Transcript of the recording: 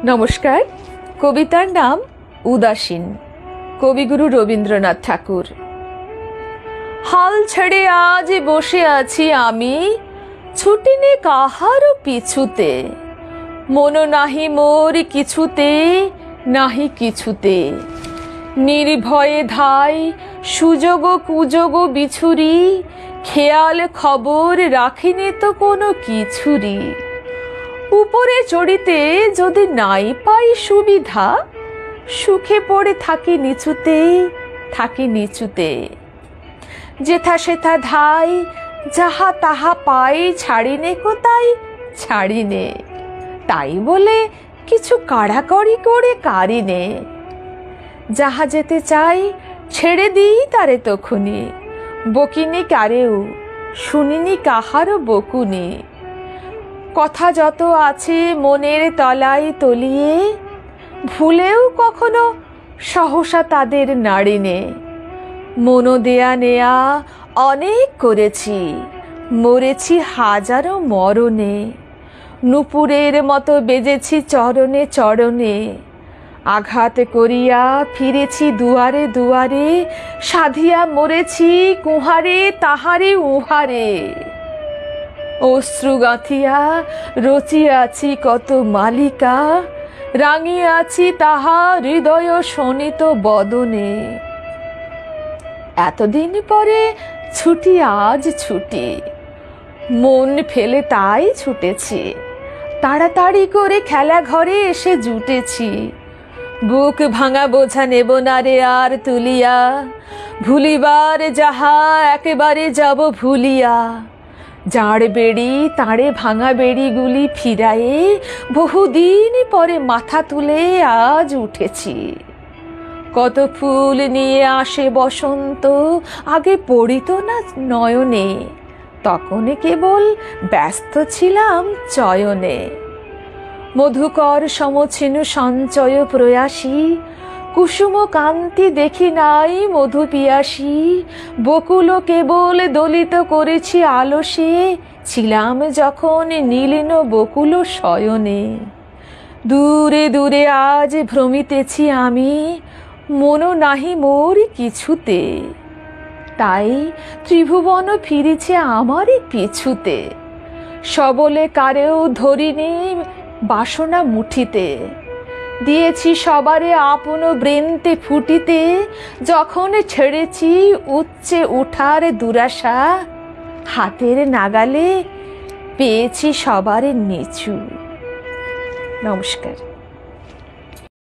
নমস্কার। কবিতার নাম উদাসীন, কবিগুরু রবীন্দ্রনাথ ঠাকুর। হাল ছেড়ে আজ বসে আছি আমি, ছুটিনি কাহারও পিছুতে। মন নাহি মোর কিছুতে, নাহি কিছুতে। নির্ভয়ে ধাই সুযোগ কুযোগ বিছুরি, খেয়াল খবর রাখিনি তো কোনো কিছুরি। উপরে চড়িতে যদি নাই পাই সুবিধা, সুখে পড়ে থাকি নিচুতে, থাকি নিচুতে। যেথা সেথা ধাই যাহা তাহা পাই, ছাড়িনে কোথায় ছাড়িনে। তাই বলে কিছু কাড়াকড়ি করে কারিনে। যাহা যেতে চাই ছেড়ে দিই তারে তখুনি, বকিনি কারেও শুনিনি কাহারও বকুনি। কথা যত আছে মনের তলায় তলিয়ে, ভুলেও কখনো সহসা তাদের নাড়িনে। মনো দেয়া নেয়া অনেক করেছি, মরেছি হাজারো মরণে। নূপুরের মতো বেজেছি চরণে চরণে, আঘাত করিয়া ফিরেছি দুয়ারে দুয়ারে। সাধিয়া মরেছি কুহারে তাহারে উহারে। অশ্রু গাঁথিয়া রচিয়াছি কত মালিকা, রাঙিয়াছি তাহা হৃদয় শোনিত বদনে। এতদিন পরে ছুটি আজ ছুটি, মন ফেলে তাই ছুটেছি। তাড়াতাড়ি করে খেলা ঘরে এসে জুটেছি। বুক ভাঙা বোঝা নেব না রে আর তুলিয়া, ভুলিবার যাহা একেবারে যাব ভুলিয়া। যাঁর বেড়ি তাঁরে ভাঙা বেড়িগুলি ফিরায়ে, বহুদিন পরে মাথা তুলে আজ উঠেছি। কত ফুল নিয়ে আসে বসন্ত, আগে পড়িত না নয়নে। তখন কেবল ব্যস্ত ছিলাম চয়নে। মধুকর সমছিনু সঞ্চয় প্রয়াসী, কুসুম কান্তি দেখি নাই মধু পিয়াসী। বকুল কেবল দলিত করেছি আলসে, ছিলাম যখন নীলিন বকুল শয়নে। দূরে দূরে আজ ভ্রমিতেছি আমি, মনো নাহি মোর কিছুতে। তাই ত্রিভুবন ফিরেছে আমারই পিছুতে। সবলে কারেও ধরিনি বাসনা মুঠিতে, দিয়েছি সবারে আপন বৃন্তে ফুটিতে। যখন ছেড়েছি উচ্চে উঠার দুরাশা, হাতের নাগালে পেয়েছি সবারে নিচু। নমস্কার।